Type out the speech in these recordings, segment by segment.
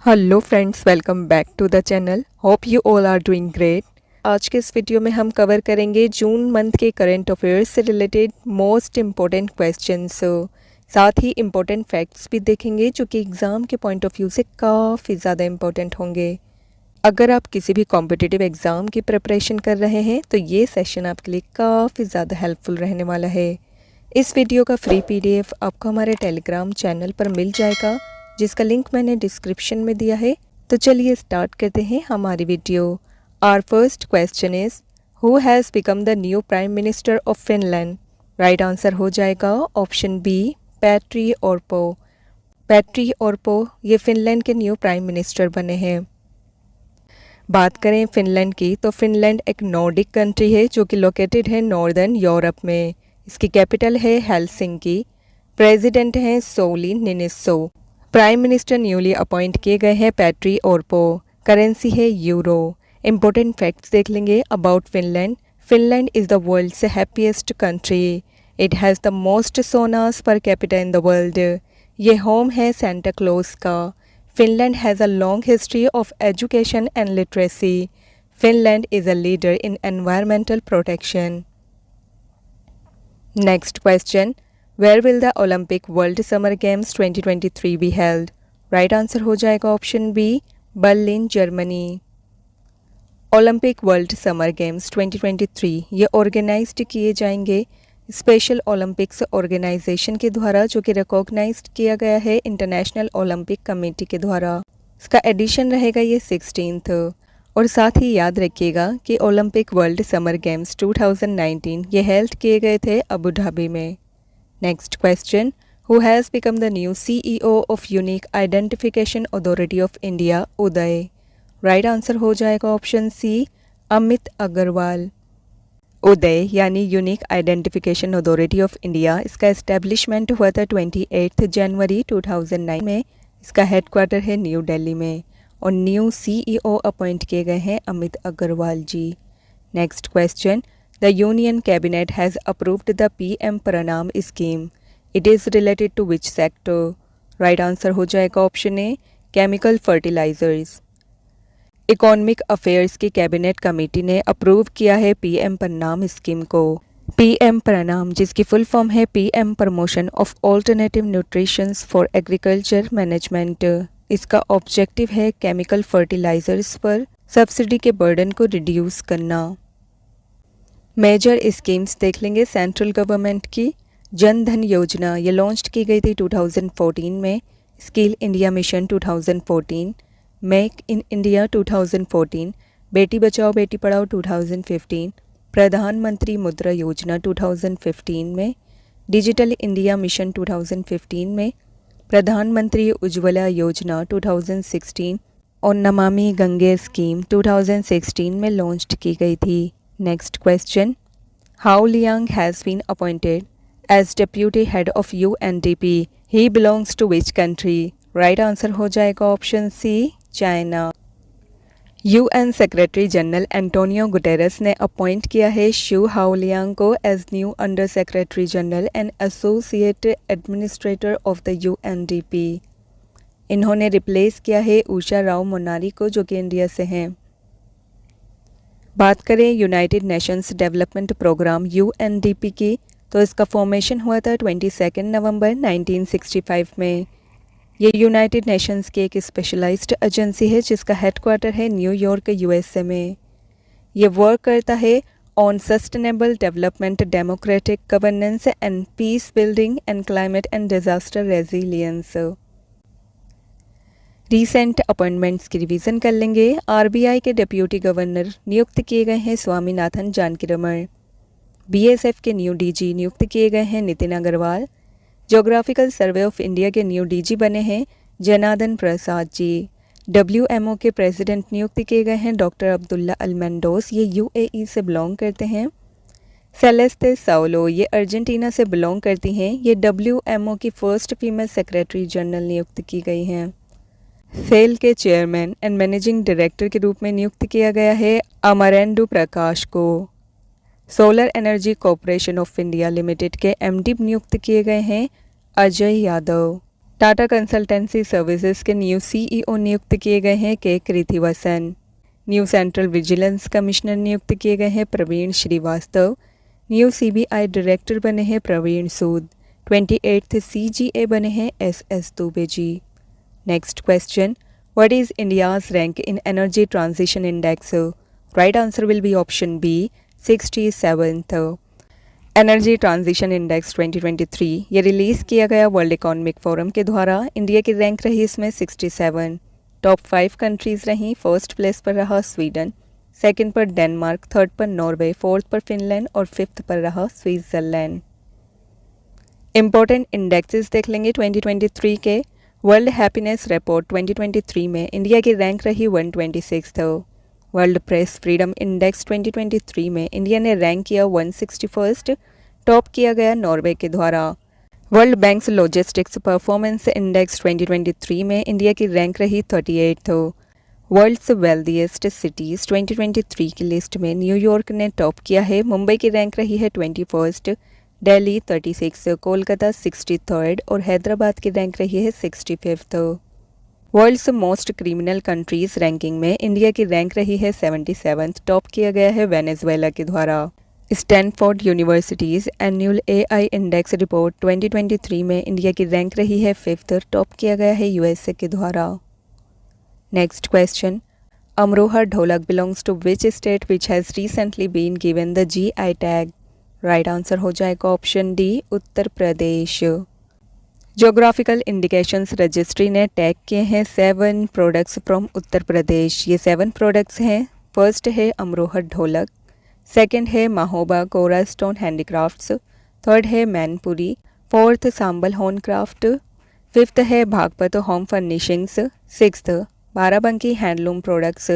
Hello friends, welcome back to the channel. Hope you all are doing great. आज के इस video में हम कवर करेंगे जून मंथ के करंट अफेयर्स से रिलेटेड मोस्ट इम्पॉर्टेंट क्वेश्चंस। साथ ही इम्पोर्टेंट फैक्ट्स भी देखेंगे जो कि एग्ज़ाम के पॉइंट ऑफ व्यू से काफ़ी ज़्यादा इम्पोर्टेंट होंगे। अगर आप किसी भी कॉम्पिटिटिव एग्ज़ाम की प्रिपरेशन कर रहे हैं तो ये सेशन आपके लिए काफ़ी ज़्यादा हेल्पफुल रहने वाला है। इस वीडियो का फ्री PDF आपको हमारे टेलीग्राम चैनल पर मिल जाएगा, जिसका लिंक मैंने डिस्क्रिप्शन में दिया है। तो चलिए स्टार्ट करते हैं हमारी video. Our first question is who has become the new prime minister of Finland. Right answer हो जाएगा ऑप्शन बी, पैट्री ऑर्पो। पैट्री ऑर्पो ये फिनलैंड के न्यू प्राइम मिनिस्टर बने हैं। बात करें फिनलैंड की तो फिनलैंड एक नॉर्डिक कंट्री है जो कि लोकेटेड है नॉर्दर्न यूरोप में। इसकी कैपिटल है हेलसिंकी। प्रेसिडेंट हैं Sauli Niinisto. Prime minister newly appoint किए गए हैं पैट्री ऑर्पो। करेंसी है यूरो। इंपॉर्टेंट फैक्ट्स देख लेंगे about Finland. Finland is the world's happiest country. It has the most saunas per capita in the world. ये home है Santa Claus का। Finland has a long history of education and literacy. Finland is a leader in environmental protection. Next question, Where will the Olympic World Summer Games 2023 be held? Right answer हो जाएगा option B, Berlin Germany. Olympic world summer games 2023 ये organised किए जाएंगे special Olympics organisation के द्वारा, जो कि recognised किया गया है इंटरनेशनल ओलंपिक कमेटी के द्वारा। इसका एडिशन रहेगा ये 16th। और साथ ही याद रखिएगा कि ओलंपिक वर्ल्ड समर गेम्स 2019 ये हेल्ड किए गए थे अबू धाबी में। Next question, who has become the new CEO of Unique Identification Authority of India, Uday. Right answer हो जाएगा ऑप्शन सी, अमित अग्रवाल। उदय यानी unique identification authority of India, इसका एस्टेब्लिशमेंट हुआ था 28 जनवरी 2009 में। इसका हेडक्वार्टर है न्यू दिल्ली में और न्यू CEO अपॉइंट किए गए हैं Amit Agarwal ji. Next question, The Union Cabinet has approved the PM Pranam scheme. It is related to which sector? Right answer हो जाएगा option A, chemical fertilisers. Economic affairs की कैबिनेट कमेटी ने approve किया है PM Pranam scheme को। PM प्रणाम जिसकी full form है PM promotion of alternative nutritions for agriculture management. इसका ऑब्जेक्टिव है केमिकल फर्टिलाइजर्स पर सब्सिडी के बर्डन को रिड्यूस करना। मेजर स्कीम्स देख लेंगे सेंट्रल गवर्नमेंट की। जन धन योजना ये लॉन्च की गई थी 2014 में। Skill India mission 2014, make in India 2014, Beti Bachao Beti Padhao 2015, प्रधानमंत्री मुद्रा योजना 2015 में, डिजिटल इंडिया मिशन 2015 में, प्रधानमंत्री उज्ज्वला योजना 2016 और नमामि गंगे स्कीम 2016 में लॉन्च की गई थी। Next question, Hao Liang has been appointed as deputy head of UNDP. He belongs to which country? Right answer हो जाएगा option C, China. UN secretary general Antonio Guterres ने अपॉइंट किया है शू हाओ लियांग को as new under secretary general and associate administrator of the UNDP। इन्होंने replace किया है उषा राव मोनारी को, जो कि इंडिया से हैं। बात करें United Nations development programme UNDP की तो इसका फॉर्मेशन हुआ था 22 नवंबर 1965 में। ये यूनाइटेड नेशंस की एक स्पेशलाइज्ड एजेंसी है जिसका हेडक्वार्टर है न्यूयॉर्क USA में। ये वर्क करता है on sustainable development, democratic governance and peace building and climate and disaster resilience. Recent appointments की रिवीजन कर लेंगे। RBI के डिप्यूटी गवर्नर नियुक्त किए गए हैं स्वामीनाथन जानकीरमण। BSF के न्यू DG नियुक्त किए गए हैं Nitin Agrawal. Geographical survey of India के न्यू DG बने हैं जनार्दन प्रसाद जी। WMO के प्रेसिडेंट नियुक्त किए गए हैं डॉक्टर अब्दुल्ला अल मेंडोस, ये UAE से बिलोंग करते हैं। सेलेस्ते साउलो ये अर्जेंटीना से बिलोंग करती हैं। ये WMO की फर्स्ट फीमेल सेक्रेटरी जनरल नियुक्त की गई हैं। सेल के चेयरमैन एंड मैनेजिंग डायरेक्टर के रूप में नियुक्त किया गया है अमरेंदु प्रकाश को। Solar energy corporation of India limited के MD नियुक्त किए गए हैं अजय यादव। टाटा कंसल्टेंसी सर्विसेज के न्यू सीईओ नियुक्त किए गए हैं K Krithivasan. New central vigilance commissioner नियुक्त किए गए हैं Praveen Srivastava. New CBI director बने हैं प्रवीण सूद। 28th सीजीए बने हैं S Dubey ji. Next question, what is India's rank in energy transition index? Right answer will be option B 67th। Energy transition index 2023 ये release किया गया वर्ल्ड इकोनॉमिक फोरम के द्वारा। इंडिया की रैंक रही इसमें 67। टॉप 5 कंट्रीज़ रहीं। फर्स्ट प्लेस पर रहा स्वीडन, सेकंड पर डेनमार्क, थर्ड पर नॉर्वे, फोर्थ पर फिनलैंड और फिफ्थ पर रहा स्विट्ज़रलैंड। इंपॉर्टेंट इंडेक्सेस देख लेंगे 2023 के। वर्ल्ड हैप्पीनेस रिपोर्ट 2023 में इंडिया की रैंक रही 126। वर्ल्ड प्रेस फ्रीडम इंडेक्स 2023 में इंडिया ने रैंक किया 161st, टॉप किया गया नॉर्वे के द्वारा। World banks logistics performance index 2023 में इंडिया की रैंक रही 38th। वर्ल्ड्स वेल्दीएस्ट सिटीज़ 2023 की लिस्ट में न्यूयॉर्क ने टॉप किया है। मुंबई की रैंक रही है 21st, दिल्ली 36, कोलकाता 63rd और हैदराबाद की रैंक रही है 65th। World's most criminal countries ranking में इंडिया की रैंक रही है 77th, टॉप किया गया है वेनेजुएला के द्वारा। Stanford universities annual AI index report 2023 में इंडिया की रैंक रही है 5th, टॉप किया गया है यूएसए के द्वारा। Next question, Amroha dholak belongs to which state which has recently been given the GI tag? Right answer हो जाएगा option D Uttar Pradesh. Geographical indications registry ने टैग किए हैं 7 प्रोडक्ट्स फ्रॉम उत्तर प्रदेश। ये 7 प्रोडक्ट्स हैं। फर्स्ट है अमरोहा ढोलक, सेकंड है महोबा कोरा स्टोन हैंडीक्राफ्ट्स, थर्ड है मैनपुरी, फोर्थ सांबल होन क्राफ्ट, फिफ्थ है भागपत home furnishings, sixth Barabanki handloom products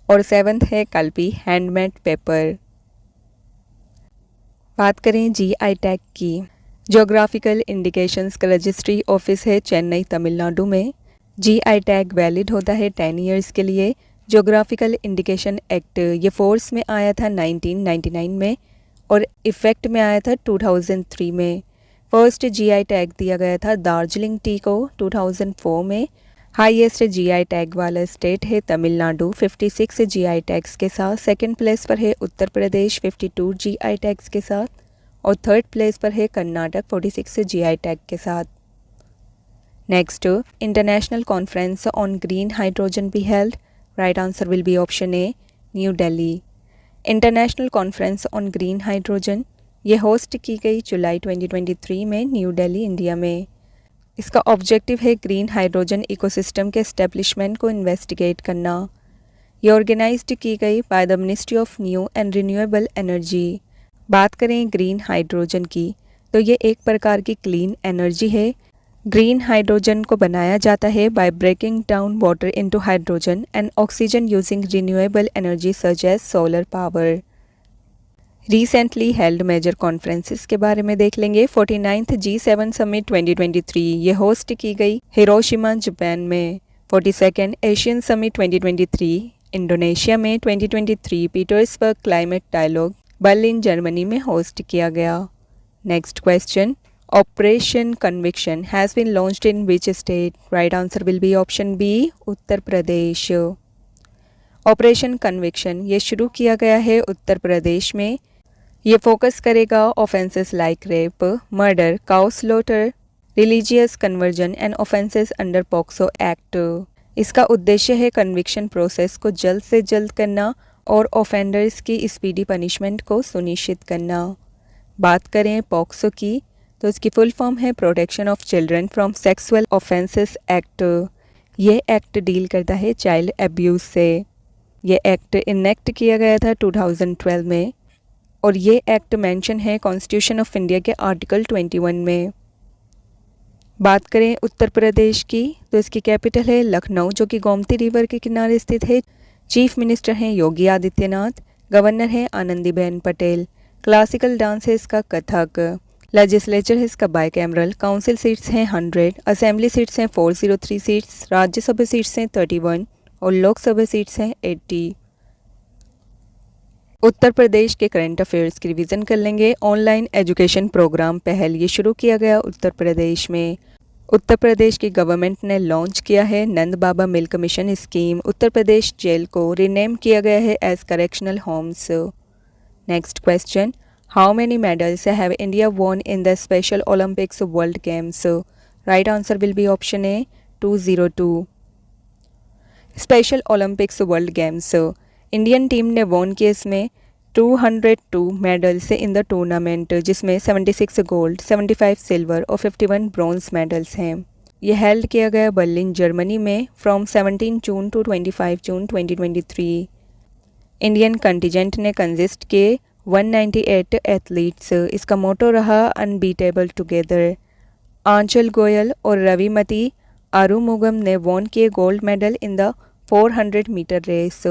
और सेवन्थ है कल्पी हैंडमेड पेपर। बात करें जीआई टैग की। ज्योग्राफिकल इंडिकेशंस का रजिस्ट्री ऑफिस है चेन्नई तमिलनाडु में। जीआई टैग वैलिड होता है 10 ईयर्स के लिए। ज्योग्राफिकल इंडिकेशन एक्ट ये फोर्स में आया था 1999 में और इफ़ेक्ट में आया था 2003 में। फर्स्ट जीआई टैग दिया गया था दार्जिलिंग टी को 2004 में। हाईएस्ट जीआई टैग वाला स्टेट है तमिलनाडु 56 जीआई टैग्स के साथ। सेकंड प्लेस पर है उत्तर प्रदेश 52 जीआई टैग्स के साथ और थर्ड प्लेस पर है कर्नाटक 46 जीआई टैग के साथ। Next, international conference on green hydrogen be held. Right answer will be option a new Delhi. International conference on green hydrogen ये होस्ट की गई जुलाई 2023 में न्यू दिल्ली इंडिया में। इसका ऑब्जेक्टिव है ग्रीन हाइड्रोजन इकोसिस्टम के एस्टेब्लिशमेंट को इन्वेस्टिगेट करना। ये ऑर्गेनाइज्ड की गई by the ministry of new and renewable energy. बात करें ग्रीन हाइड्रोजन की तो ये एक प्रकार की क्लीन एनर्जी है। ग्रीन हाइड्रोजन को बनाया जाता है by breaking down water into hydrogen and oxygen using renewable energy such as solar power. Recently held major conferences के बारे में देख लेंगे। 49th G7 समिट 2023 ये होस्ट की गई हिरोशिमा जापान में। 42nd एशियन समिट 2023 इंडोनेशिया में। 2023 Petersberg climate dialogue Berlin Germany में होस्ट किया गया। Next question, operation conviction has been launched in which state? Right answer will be option B Uttar Pradesh. Operation conviction ये शुरू किया गया है उत्तर प्रदेश में। ये फोकस करेगा offences like rape, murder, cow slaughter, religious conversion and offences under POCSO act. इसका उद्देश्य है कन्विक्शन प्रोसेस को जल्द से जल्द करना और ऑफेंडर्स की स्पीडी पनिशमेंट को सुनिश्चित करना। बात करें पॉक्सो की तो इसकी फुल फॉर्म है protection of children from sexual offences act. ये एक्ट डील करता है चाइल्ड एब्यूज़ से। ये एक्ट इनेक्ट किया गया था 2012 में और ये एक्ट मेंशन है कॉन्स्टिट्यूशन ऑफ इंडिया के आर्टिकल 21 में। बात करें उत्तर प्रदेश की तो इसकी कैपिटल है लखनऊ जो कि गोमती रिवर के किनारे स्थित है। चीफ मिनिस्टर हैं योगी आदित्यनाथ, गवर्नर हैं आनंदीबेन पटेल। क्लासिकल डांस है इसका कथक। लेजिस्लेचर है इसका बाइकैमरल। काउंसिल सीट्स हैं 100, असेंबली सीट्स हैं 403 सीट्स, राज्यसभा सीट्स हैं 31 और लोकसभा सीट्स हैं 80। उत्तर प्रदेश के करंट अफेयर्स की रिवीजन कर लेंगे। ऑनलाइन एजुकेशन प्रोग्राम पहल ये शुरू किया गया उत्तर प्रदेश में। उत्तर प्रदेश की गवर्नमेंट ने लॉन्च किया है Nand Baba milk mission scheme. Uttar Pradesh jail को रीनेम किया गया है as correctional homes. Next question, how many medals have India won in the special Olympics world games? Right answer will be option A 202। Special Olympics world games, Indian team ने won किया इसमें 202 medals in the tournament, जिसमें 76 gold, 75 silver और 51 bronze medals हैं। ये held किया गया Berlin Germany में from 17 June to 25 June 2023। Indian contingent ने कंसिस्ट के 198 एथलीट्स। इसका मोटो रहा अनबीटेबल टुगेदर। आंचल गोयल और रविमती आरुमुगम ने वॉन किए gold medal in the 400 metre race.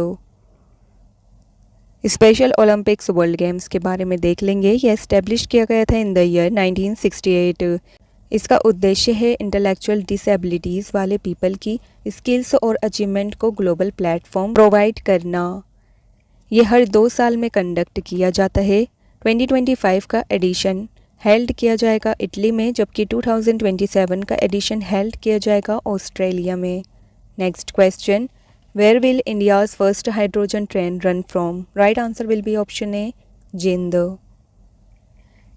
Special Olympics world games के बारे में देख लेंगे। यह एस्टेब्लिश किया गया था इन द ईयर 1968। इसका उद्देश्य है इंटेलेक्चुअल डिसेबिलिटीज़ वाले पीपल की स्किल्स और अचीवमेंट को ग्लोबल प्लेटफॉर्म प्रोवाइड करना। ये हर 2 साल में कंडक्ट किया जाता है। 2025 का एडिशन हेल्ड किया जाएगा इटली में, जबकि 2027 का एडिशन हेल्ड किया जाएगा ऑस्ट्रेलिया में। Next question, where will India's first hydrogen train run from? Right answer will be option A Jind.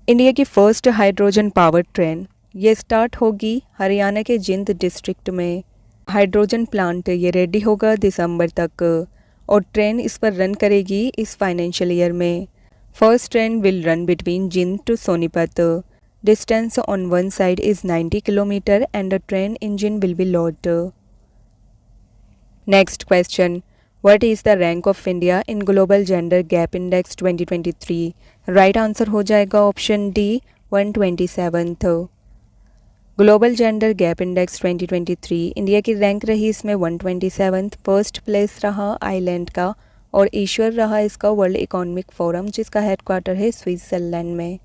India की फर्स्ट हाइड्रोजन पावर ट्रेन ये स्टार्ट होगी हरियाणा के जिंद डिस्ट्रिक्ट में। हाइड्रोजन प्लांट ये रेडी होगा दिसंबर तक और ट्रेन इस पर रन करेगी इस फाइनेंशियल ईयर में। First train will run between Jind to Sonipat. Distance on one side is 90 kilometre and the train engine will be load. Next question, what is the rank of India in global gender gap index 2023? Right answer हो जाएगा option D 127। Global gender gap index 2023 India की rank रही इसमें 127। First place रहा island का और ईश्वर रहा इसका वर्ल्ड इकोनॉमिक फोरम, जिसका हेडक्वार्टर है स्विट्जरलैंड में।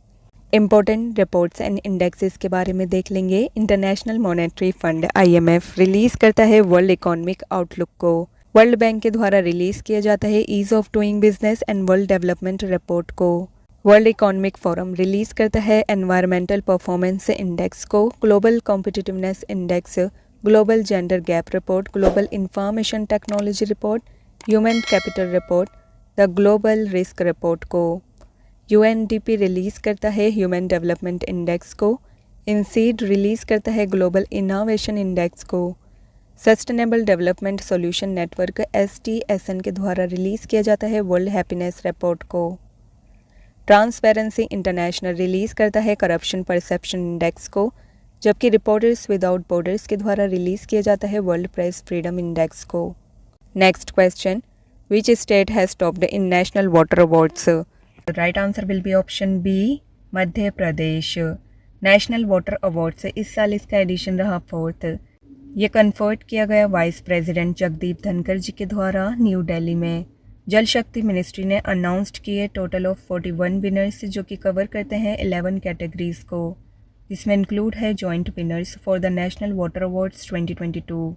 इम्पोर्टेंट रिपोर्ट्स एंड इंडेक्सेस के बारे में देख लेंगे। International monetary fund IMF release करता है वर्ल्ड इकोनॉमिक आउटलुक को। वर्ल्ड बैंक के द्वारा रिलीज किया जाता है ease of doing business and world development report को। वर्ल्ड इकोनॉमिक फोरम रिलीज करता है एनवायरमेंटल परफॉर्मेंस इंडेक्स को, global competitiveness index, global gender gap report, global information technology report, human capital report, the global risk report को। UNDP release करता है human development index को। इंसीड release करता है global innovation index को। Sustainable development solution network STSN के द्वारा release किया जाता है वर्ल्ड हैप्पीनेस रिपोर्ट को। ट्रांसपेरेंसी इंटरनेशनल रिलीज़ करता है करप्शन परसेप्शन इंडेक्स को, जबकि रिपोर्टर्स विदाउट बॉर्डर्स के द्वारा रिलीज़ किया जाता है वर्ल्ड प्रेस फ्रीडम इंडेक्स को। Next question, which state has topped in national water awards? Right answer will be option B Madhya Pradesh. National water award से इस साल इसका एडिशन रहा 4th। ये कन्फर्ट किया गया वाइस प्रेसिडेंट जगदीप धनखड़ जी के द्वारा न्यू दिल्ली में। जल शक्ति मिनिस्ट्री ने अनाउंस्ड किए टोटल ऑफ 41 विनर्स, जो कि कवर करते हैं 11 कैटेगरीज को। इसमें इंक्लूड है joint winners for the national water awards 2022।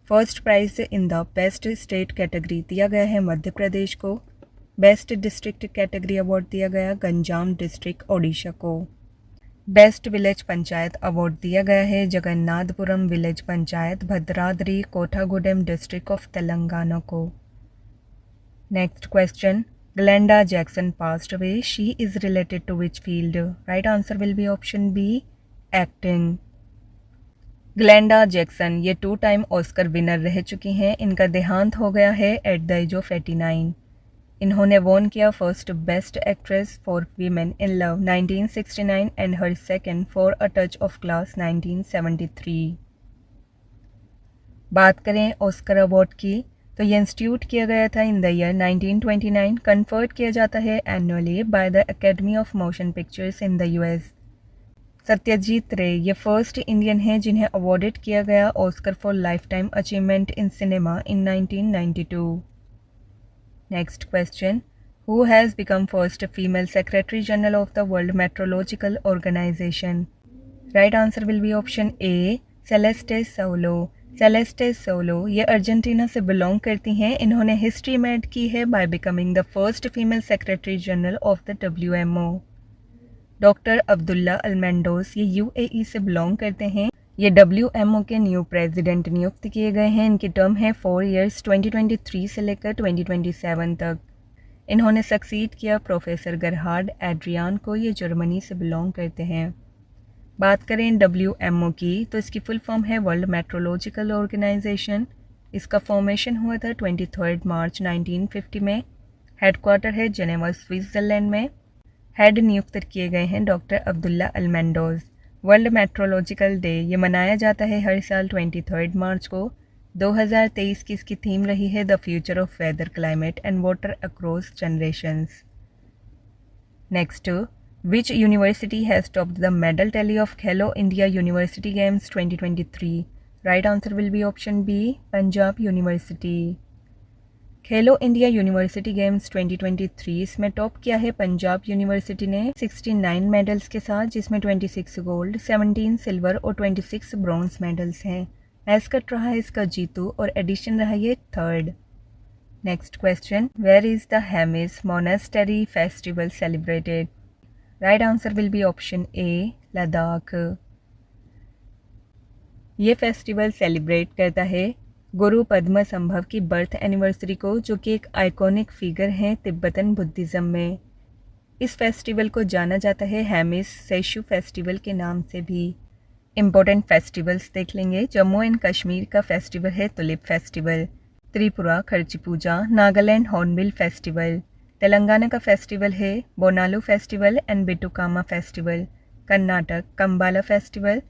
First prize in the best state category दिया गया है मध्य प्रदेश को। बेस्ट डिस्ट्रिक्ट कैटेगरी अवार्ड दिया गया गंजाम डिस्ट्रिक्ट ओडिशा को। बेस्ट विलेज पंचायत अवार्ड दिया गया है Jagannathpuram village panchayat Bhadradri Kothagudem district of Telangana को। Next question, Glenda Jackson passed away, she is related to which field? Right answer will be option B acting. Glenda Jackson ये 2 time Oscar winner रह चुकी हैं। इनका देहांत हो गया है एट द एज ऑफ 89। इन्होंने वॉन किया first best actress for women in love 1969 and her second for a touch of class 1973। बात करें ऑस्कर अवार्ड की तो ये इंस्टीट्यूट किया गया था इन द ईयर 1929। कन्फर्ट किया जाता है annually by the academy of motion pictures in the US। Satyajit रे ये फर्स्ट इंडियन हैं जिन्हें अवॉर्डेड किया गया Oscar for life time achievement in cinema in 1992। Next question, who has become first female Secretary General of the World Meteorological Organization? Right answer will be option A, Celeste Saulo। Celeste Saulo ये Argentina से belong करती हैं। इन्होंने history made की है by becoming the first female secretary general of the WMO। Doctor Abdullah Almandous ये UAE से belong करते हैं। ये WMO के न्यू प्रेसिडेंट नियुक्त किए गए हैं। इनकी टर्म है 4 ईयर्स 2023 से लेकर 2027 तक। इन्होंने सक्सीड किया प्रोफेसर गरहार्ड एड्रियान को। ये जर्मनी से बिलोंग करते हैं। बात करें WMO की तो इसकी फुल फॉर्म है वर्ल्ड मेट्रोलॉजिकल ऑर्गेनाइजेशन। इसका फॉर्मेशन हुआ था 23 मार्च 1950 में। हेडक्वार्टर है जेनेवा स्विट्ज़रलैंड में। हेड नियुक्त किए गए हैं doctor Abdullah Almandous. World meteorological day ये मनाया जाता है हर साल 23 मार्च को। 2023 की इसकी थीम रही है the future of weather climate and water across generations. Next, which university has topped the medal tally of Khelo India university games 2023? Right answer will be option B, Punjab university. Khelo India university games 2023 इसमें top किया है Punjab university ने 69 medals के साथ, जिसमें 26 gold, 17 silver और 26 bronze medals हैं। एस्कट रहा है इसका जीतू और एडिशन रहा ये 3rd। Next question, where is the Hemis monastery festival celebrated? Right answer will be option A, Ladakh. ये फेस्टिवल सेलिब्रेट करता है गुरु पद्म संभव की बर्थ एनिवर्सरी को, जो कि एक आइकॉनिक फिगर हैं तिब्बतन बुद्धिज़्म में। इस फेस्टिवल को जाना जाता है हेमिस सेशु फेस्टिवल के नाम से भी। इम्पोर्टेंट फेस्टिवल्स देख लेंगे। जम्मू एंड कश्मीर का फेस्टिवल है tulip festival. Tripura Kharchi Puja. Nagaland hornbill festival. Telangana का फेस्टिवल है Bonalu festival and Bathukamma festival. Karnataka Kambala festival.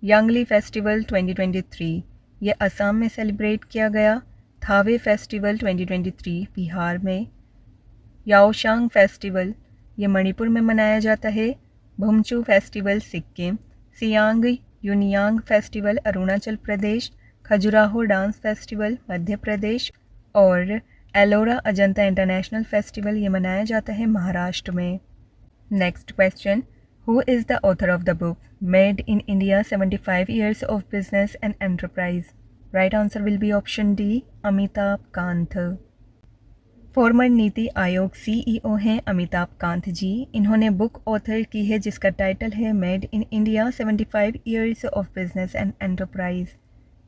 Yaongli festival 2023 ये असम में सेलिब्रेट किया गया। थावे फेस्टिवल 2023 बिहार में। याओशांग फेस्टिवल ये मणिपुर में मनाया जाता है। Bhumchu festival Sikkim. Siang यूनियांग festival Arunachal Pradesh. Khajuraho dance festival Madhya Pradesh. और एलोरा अजंता इंटरनेशनल फेस्टिवल ये मनाया जाता है महाराष्ट्र में। Next question, who is the author of the book made in India 75 years of business and enterprise? Right answer will be option D, Amitabh Kant. Farmer NITI Aayog CEO हैं अमिताभ कांत जी। इन्होंने book author की है जिसका टाइटल है made in India 75 years of business and enterprise.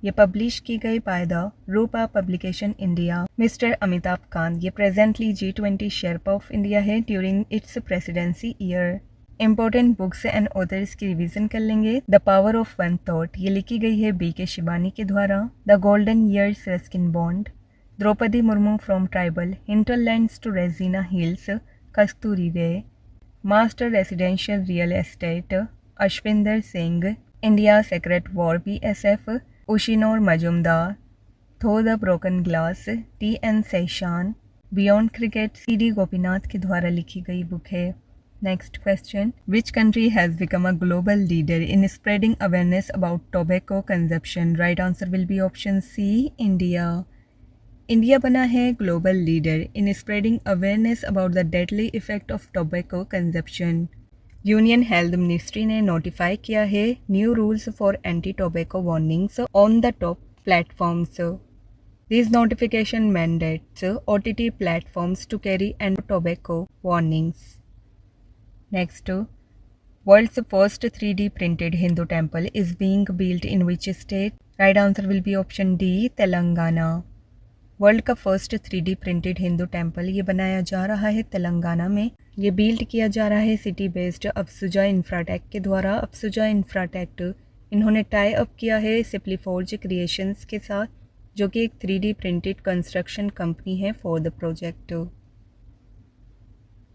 ये publish की गई by the Rupa publication India. Mister Amitabh Kant ये presently G20 sherpa of India है during its presidency year. Important books and authors की रिवीजन कर लेंगे। The power of one thought ये लिखी गई है BK शिवानी के द्वारा। The golden years Ruskin Bond. Draupadi Murmu from tribal hinterlands to Raisina hills Kasturi Ray. Master residential real estate Ashwinder Singh. India secret war BSF Ushinor Majumdar. Through the broken glass TN Seshan. Beyond cricket CD Gopinath के द्वारा लिखी गई बुक है। Next question, which country has become a global leader in spreading awareness about tobacco consumption? Right answer will be option C, India. India बना है global leader in spreading awareness about the deadly effect of tobacco consumption. Union health ministry ने notify किया है new rules for anti tobacco warnings on the top platforms. This notification mandates OTT platforms to carry anti-tobacco warnings. Next, world's first 3D printed Hindu temple is being built in which state? Right answer will be option D, Telangana. World का first 3D printed Hindu temple ये बनाया जा रहा है तेलंगाना में। ये build किया जा रहा है सिटी बेस्ड अफसुजा इंफ्राटेक के द्वारा। अफसुजा इंफ्राटेक इन्होंने टाई अप किया है सिप्लीफोर्ज क्रिएशंस के साथ, जो कि एक 3D प्रिंटेड कंस्ट्रक्शन कंपनी है for the project.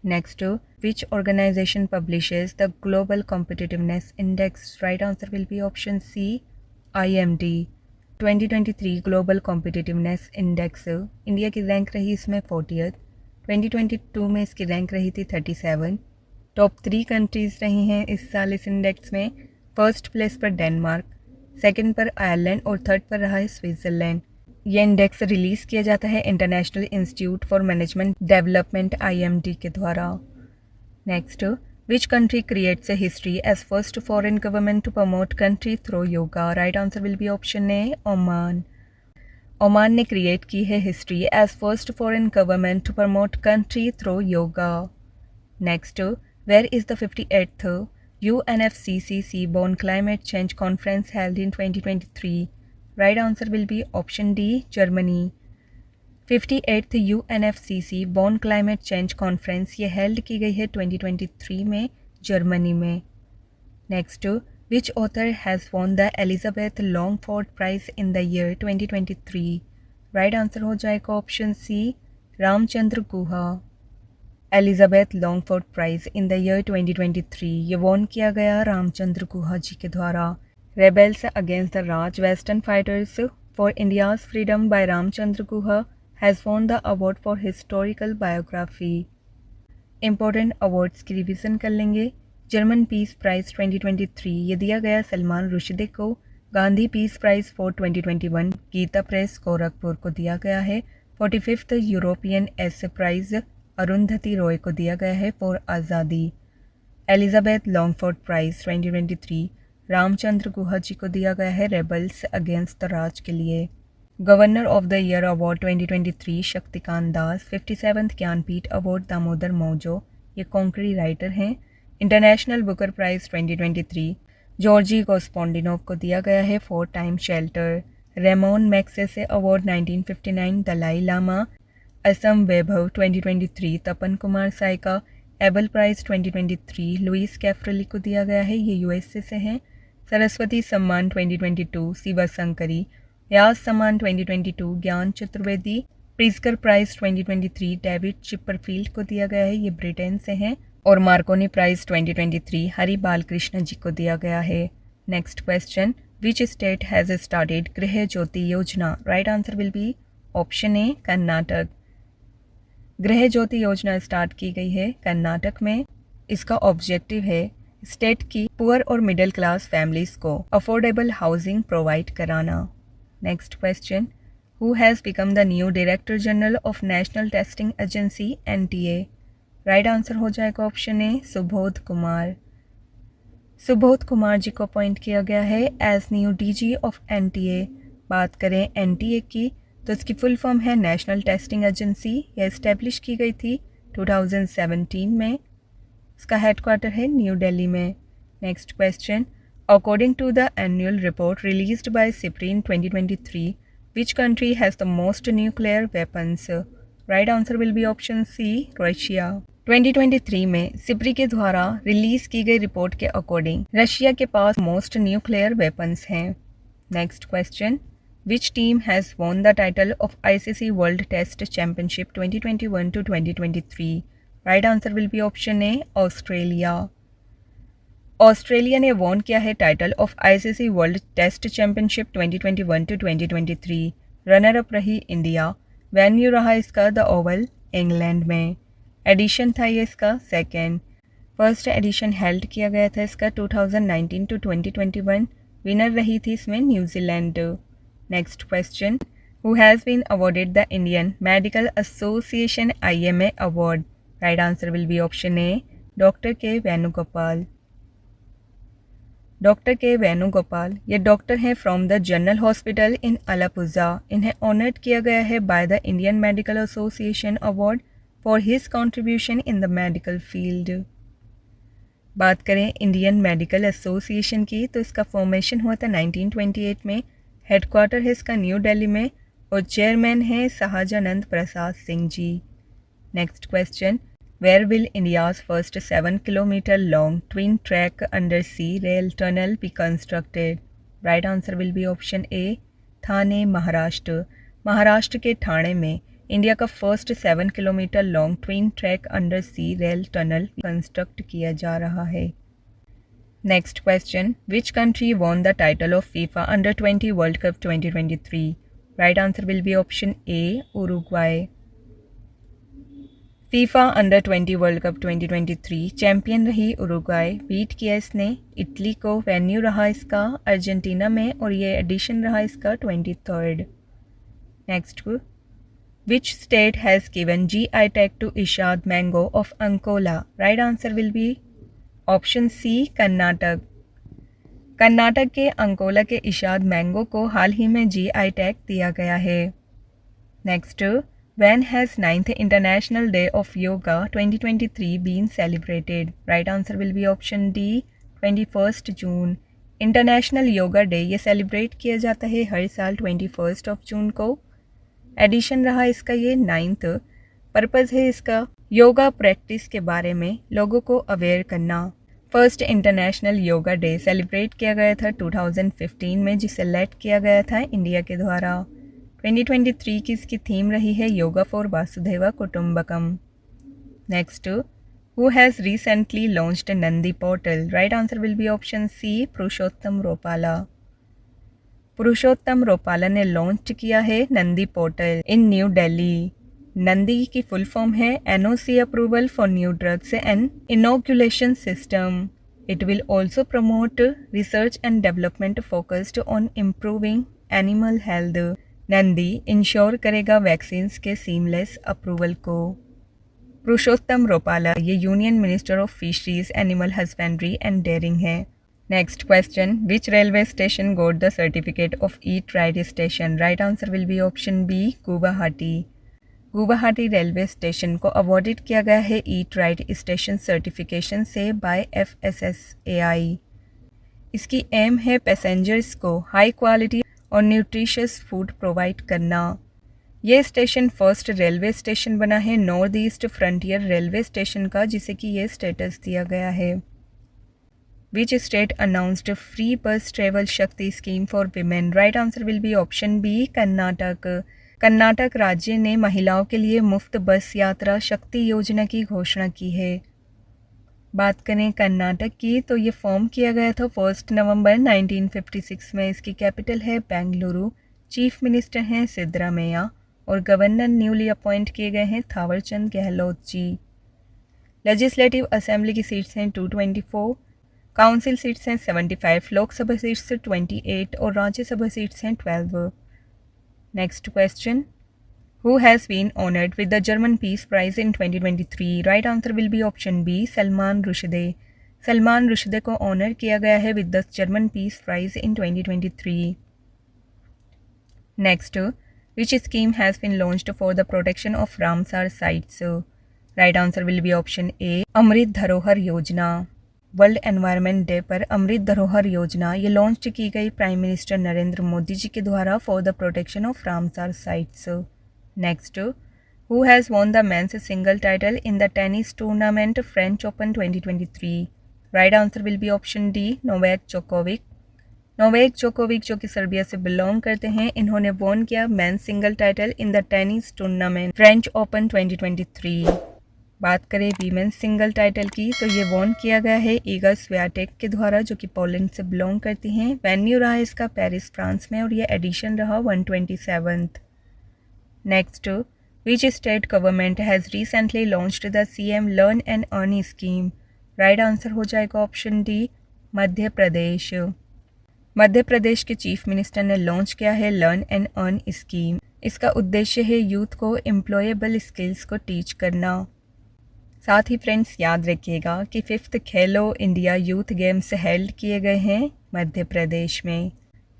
Next, which organisation publishes the global competitiveness index? Right answer will be option C, IMD। 2023 global competitiveness index India की रैंक रही इसमें 40th। 2022 में इसकी रैंक रही थी 37। टॉप 3 कंट्रीज़ रही हैं इस साल इस इंडेक्स में। फर्स्ट प्लेस पर डेनमार्क, सेकंड पर आयरलैंड और थर्ड पर रहा है स्विट्ज़रलैंड। ये इंडेक्स रिलीज़ किया जाता है international institute for management development IMD के द्वारा। Next, which country creates a history as first foreign government to promote country through yoga? Right answer will be option A, Oman. Oman ने create की है history as first foreign government to promote country through yoga. Next, where is the 58th UNFCCC Bonn Climate Change Conference held in 2023? Right answer will be option D, Germany. 58th UNFCC Bonn Climate Change Conference ये held की गई है 2023 में Germany में. Next, which author has won the Elizabeth Longford prize in the year 2023? Right answer हो जाएगा option C, Ramachandra Guha. Elizabeth Longford prize in the year 2023 ये von किया गया रामचंद्र गुहा जी के द्वारा. Rebels against the Raj western fighters for India's freedom by Ramachandra Guha has won the award for historical biography. Important awards की revision कर लेंगे. जर्मन पीस प्राइज 2023 ये दिया गया सलमान रुश्दी को. Gandhi peace prize for 2021 Gita press Gorakhpur को दिया गया है. 45th European essay prize Arundhati Roy को दिया गया है for Azadi. Elizabeth Longford prize 2023 Ramachandra Guha ji को दिया गया है रेबल्स अगेंस्ट द राज के लिए. Governor of the year award 2023 Shaktikanta Das. 57th Jnanpith award Damodar Mauzo, ये कॉन्करी राइटर हैं. International Booker prize 2023 Georgi Gospodinov को दिया गया है for time shelter. Ramon Magsaysay award 1959 Dalai Lama. Assam Vaibhav 2023 Tapan Kumar Saikia. Abel prize 2023 Luis Caffarelli को दिया गया है, ये यूएसए से हैं. सरस्वती सम्मान 2022 शिवा शंकरी. व्यास सम्मान 2022 ज्ञान चतुर्वेदी. प्रिजकर प्राइज 2023 डेविड चिपरफील्ड को दिया गया है, ये ब्रिटेन से हैं. और मार्कोनी प्राइज 2023 हरि बालकृष्ण जी को दिया गया है. Next question, which state has started गृह ज्योति योजना? Right answer will be option ए, कर्नाटक. गृह ज्योति योजना स्टार्ट की गई है कर्नाटक में. इसका ऑब्जेक्टिव है स्टेट की पुअर और मिडिल क्लास फैमिलीज को अफोर्डेबल हाउसिंग प्रोवाइड कराना. Next question, who has become the new director general of national testing agency NTA? Right answer हो जाएगा ऑप्शन ए, सुबोध कुमार. सुबोध कुमार जी को अपॉइंट किया गया है as new DG of NTA. बात करें NTA की तो इसकी फुल फॉर्म है नेशनल टेस्टिंग एजेंसी. यह इस्टेब्लिश की गई थी 2017 में. इसका हेडक्वार्टर है न्यू दिल्ली में. Next question, according to the annual report released by SIPRI in 2023 which country has the most nuclear weapons? Right answer will be option C, Russia. 2023 में SIPRI के द्वारा रिलीज की गई रिपोर्ट के अकॉर्डिंग रशिया के पास most nuclear weapons हैं. Next question, Which team has won the title of ICC World Test Championship 2021 to 2023? Right answer will be option A, Australia. Australia ने won किया है title of ICC world test championship 2021 to 2023. Runner up रही India. Venue रहा इसका the Oval, England में. Edition था ये इसका सेकेंड. फर्स्ट एडिशन हेल्ड किया गया था इसका 2019 to 2021. विनर रही थी इसमें New Zealand. Next question, who has been awarded the Indian Medical Association IMA award? Right answer will be option A, doctor K Venugopal. Doctor K Venugopal ये डॉक्टर हैं from the general hospital in Alappuzha. इन्हें honoured किया गया है by the Indian Medical Association award for his contribution in the medical field. बात करें Indian Medical association की तो इसका फॉर्मेशन हुआ था 1928 में. हेडक्वार्टर है इसका न्यू दिल्ली में और चेयरमैन हैं Sahajanand Prasad Singh ji. Next question, where will India's first 7 kilometre long twin track under sea rail tunnel be constructed? Right answer will be option A, Thane, Maharashtra. Maharashtra के ठाणे में इंडिया का first 7 kilometre long twin track under sea rail tunnel construct किया जा रहा है. Next question, which country won the title of FIFA under 20 world cup 2023? Right answer will be option A, Uruguay. FIFA under 20 world cup 2023 champion रही Uruguay. Beat किया इसने Italy को. Venue रहा इसका अर्जेंटीना में और ये एडिशन रहा इसका 23rd. Next, which state has given GI tag to Ishad mango of Ankola? Right answer will be option C, Karnataka. Karnataka के अंकोला के इशाद मैंगो को हाल ही में GI टैग दिया गया है. Next, when has 9th international day of yoga 2023 been celebrated? Right answer will be option D, 21 June. International yoga day ये celebrate किया जाता है हर साल 21 जून को। एडिशन रहा इसका ये 9th। पर्पज़ है इसका योगा प्रैक्टिस के बारे में लोगों को अवेयर करना। First international yoga day celebrate किया गया था 2015 में, जिसे लेड किया गया था इंडिया के द्वारा। 2023 की इसकी थीम रही है yoga for Vasudhaiva Kutumbakam. Next, who has recently launched Nandi portal? Right answer will be option C, Purushottam Rupala. Purushottam Rupala ने लॉन्च किया है Nandi portal in new Delhi. Nandi की फुल फॉर्म है NOC approval for new drugs and inoculation system. It will also promote research and development focused on improving animal health. Nandi ensure करेगा vaccines के seamless approval को। पुरुषोत्तम रूपाला ये union minister of fisheries, animal husbandry and dairying है। Next question, which railway station got the certificate of eat right station? Right answer will be option B, Guwahati. Guwahati railway station को awarded किया गया है eat right station certification से by FSSAI। इसकी aim है passengers को high quality और nutritious food provide करना। ये स्टेशन फर्स्ट रेलवे स्टेशन बना है north east frontier railway station का, जिसे कि ये स्टेटस दिया गया है। Which state announced free bus travel Shakti scheme for women? Right answer will be option B, Karnataka. Karnataka राज्य ने महिलाओं के लिए मुफ्त बस यात्रा शक्ति योजना की घोषणा की है। बात करें कर्नाटक की तो ये फॉर्म किया गया था 1 नवंबर 1956 में। इसकी कैपिटल है बेंगलुरु। चीफ मिनिस्टर हैं सिद्धरामैया और गवर्नर न्यूली अपॉइंट किए गए हैं थावरचंद गहलोत जी। लेजिस्लेटिव असेंबली की सीट्स हैं 224, काउंसिल सीट्स हैं 75, लोकसभा सीट्स 28 और राज्यसभा सीट्स हैं 12। Next question, who has been honoured with the German peace prize in 2023? Right answer will be option B, Salman Rushdie. Salman Rushdie को ऑनर किया गया है with the German peace prize in 2023। Next, which scheme has been launched for the protection of Ramsar sites? Right answer will be option A, Amrit Dharohar Yojana. World environment day पर अमृत धरोहर योजना ये launch की गई prime minister Narendra Modi ji के द्वारा for the protection of Ramsar sites. Next, who has won the men's single title in the tennis tournament French open 2023? Right answer will be option D, Novak Djokovic. Novak Djokovic जो कि Serbia से belong करते हैं, इन्होंने von किया men's single title in the tennis tournament French open 2023। बात करें women's single title की तो ये वॉन किया गया है ईगा स्वियाटेक के द्वारा, जो कि पोलैंड से बिलोंग करती हैं। वेन्यू रहा है इसका पेरिस, फ्रांस में, और ये एडिशन रहा 127th। Next, which state government has recently launched the CM learn and earn scheme? Right answer हो जाएगा ऑप्शन डी, मध्य प्रदेश। मध्य प्रदेश के चीफ मिनिस्टर ने लॉन्च किया है लर्न एंड अर्न स्कीम। इसका उद्देश्य है यूथ को एम्प्लॉयबल स्किल्स को टीच करना। साथ ही फ्रेंड्स याद रखिएगा कि 5th खेलो इंडिया यूथ गेम्स हेल्ड किए गए हैं मध्य प्रदेश में।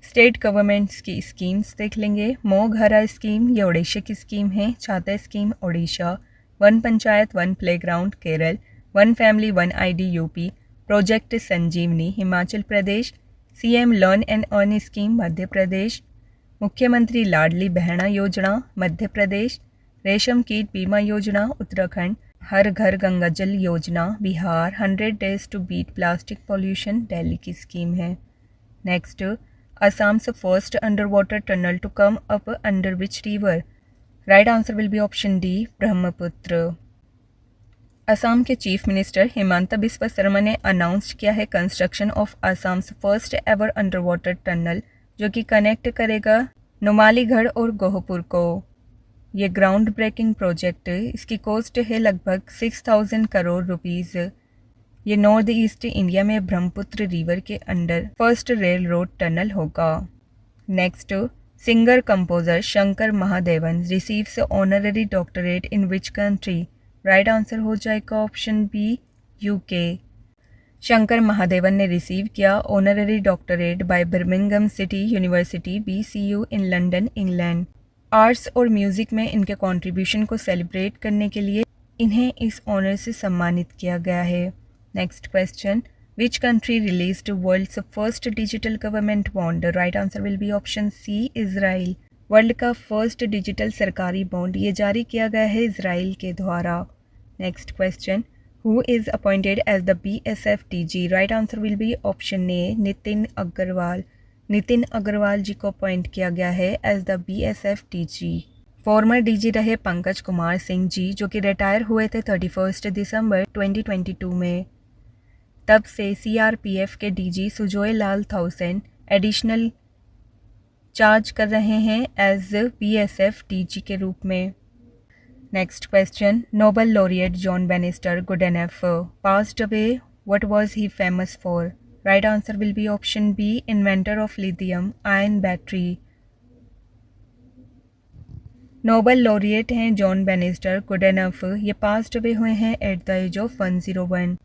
स्टेट गवर्नमेंट्स की स्कीम्स देख लेंगे। मो घरा स्कीम ये ओडिशा की स्कीम है। Chhata scheme Odisha. One panchayat one playground Kerala. One family one ID UP। Project Sanjeevani Himachal Pradesh. CM learn and earn scheme Madhya Pradesh. Mukhyamantri Ladli बहना योजना मध्य प्रदेश। रेशम कीट बीमा योजना उत्तराखंड। हर घर Ganga Jal Yojana Bihar. 100 days to beat plastic pollution Delhi की स्कीम है। Next, Assam's first under water tunnel to come up under which river? Right answer will be option D, Brahmaputra. Assam के चीफ मिनिस्टर हिमंता बिस्वा शर्मा ने अनाउंस किया है construction of Assam's first ever under water tunnel, जो कि connect करेगा नुमालीगढ़ और गोहपुर को। ये ग्राउंड ब्रेकिंग प्रोजेक्ट, इसकी कॉस्ट है लगभग 6000 करोड़ रुपीज़। ये नॉर्थ ईस्ट इंडिया में ब्रह्मपुत्र रिवर के under first rail road tunnel होगा। Next, singer composer Shankar Mahadevan receives honorary doctorate in which country? Right answer हो जाएगा option B, UK। Shankar Mahadevan ने रिसीव किया honorary doctorate by Birmingham city university BCU in London, England. Arts और music में इनके contribution को celebrate करने के लिए इन्हें इस ऑनर से सम्मानित किया गया है। Next question, Which country released world's first digital government bond? The right answer will be option C, Israel. World का फर्स्ट डिजिटल सरकारी बॉन्ड ये जारी किया गया है इजराइल के द्वारा। Next question, who is appointed as the BSF DG? Right answer will be option A, Nitin Agarwal. Nitin Agarwal ji को अपॉइंट किया गया है as the BSF DG। Former DG रहे पंकज कुमार सिंह जी, जो कि रिटायर हुए थे 31 दिसंबर 2022 में। तब से CRPF के DG Sujoy Lal Thaosen additional charge कर रहे हैं एज BSF DG के रूप में। Next question, Nobel laureate John Bannister Goodenough passed away, what was he famous for? Right answer will be option B, inventor of lithium ion battery. Nobel laureate हैं John Bannister Goodenough, ये passed away हुए हैं at the age of 101।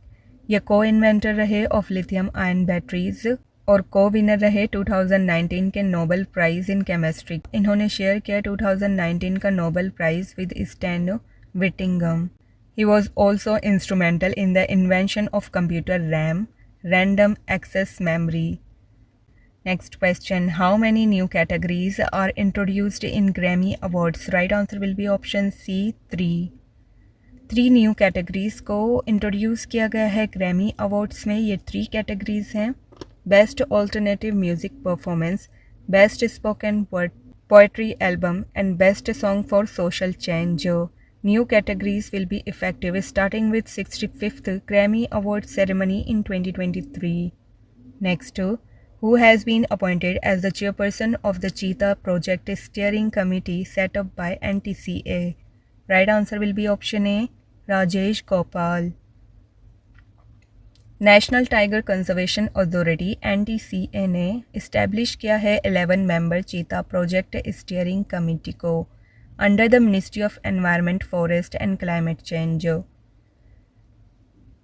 ये को inventor रहे of lithium ion batteries और को winner रहे 2019 के नोबेल प्राइज़ इन केमिस्ट्री। इन्होंने शेयर किया 2019 का Nobel prize with Stan Whittingham. He was also instrumental in the invention of computer RAM, random access memory. Next question, how many new categories are introduced in Grammy awards? Right answer will be option C, 3 new categories को introduce किया गया है Grammy awards में। ये 3 categories हैं, best alternative music performance, best spoken poetry album and best song for social change. New categories will be effective starting with 65th Grammy award ceremony in 2023। Next, who has been appointed as the chairperson of the Cheetah Project Steering Committee set up by NTCA? Right answer will be option A, Rajesh Gopal. National tiger conservation authority NTCA ने establish किया है 11 member चीता project steering committee को under the ministry of environment, forest and climate change.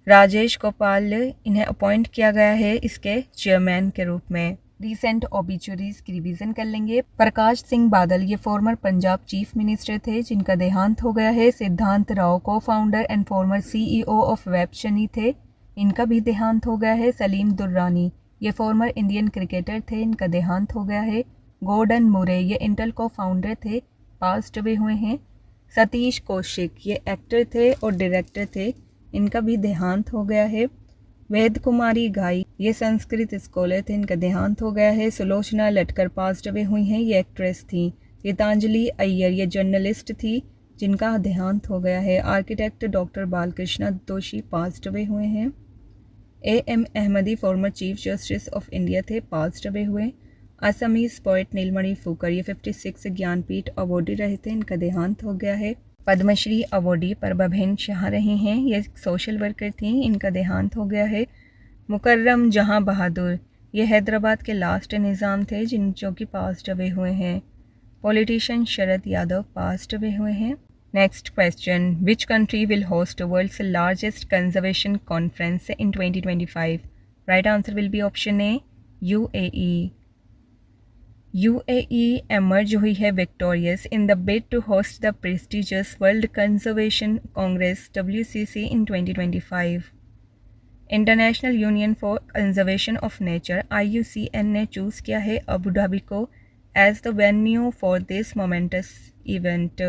Rajesh Gopal इन्हें appoint किया गया है इसके चेयरमैन के रूप में। रीसेंट ओबिचुरीज की रिवीजन कर लेंगे। प्रकाश सिंह बादल ये फॉर्मर पंजाब चीफ मिनिस्टर थे जिनका देहांत हो गया है। सिद्धांत राव को founder and farmer CEO of web Shani थे, इनका भी देहांत हो गया है। सलीम दुर्रानी ये फॉर्मर इंडियन क्रिकेटर थे, इनका देहांत हो गया है। गॉर्डन मुरे ये इंटेल को फाउंडर थे, पास्ट अवे हुए हैं। सतीश कौशिक ये एक्टर थे और डायरेक्टर थे, इनका भी देहांत हो गया है। वेद कुमारी घाई ये संस्कृत स्कॉलर थे, इनका देहांत हो गया है। सुलोचना लटकर पास्ट अवे हुई हैं, ये एक्ट्रेस थी। गीतांजलि अय्यर ये जर्नलिस्ट थी, जिनका देहांत हो गया है। आर्किटेक्ट डॉक्टर बालकृष्ण दोषी पास्ट अवे हुए हैं। AM Ahmadi former chief justice of India थे, पास्ट अवे हुए। असमीज पोइट नीलमणि फूकर ये 56 ज्ञानपीठ अवॉर्डी रहे थे, इनका देहांत हो गया है। पद्मश्री अवॉर्डी प्रभाबेन शाह रही हैं, ये सोशल वर्कर थी, इनका देहांत हो गया है। मुकर्रम जहां बहादुर ये हैदराबाद के लास्ट निज़ाम थे जो कि पास्ट अवे हुए हैं। Politician Sharad Yadav passed away हुए हैं। Next question, which country will host world's largest conservation conference in 2025? Right answer will be option A, UAE। UAE emerge हुई है victorious in the bid to host the prestigious World Conservation Congress WCC in 2025। International Union for Conservation of Nature IUCN ने choose किया है Abu Dhabi को as the venue for this momentous event.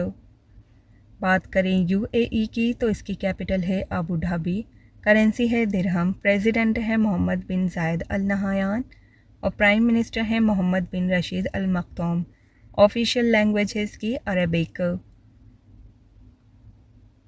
बात करें UAE की तो इसकी capital है अबू धाबी, करेंसी है दिरहम, प्रेसिडेंट है मोहम्मद बिन जायद अल नहायान और प्राइम मिनिस्टर है Mohammed bin Rashid Al Maktoum. Official language है इसकी अरबिक।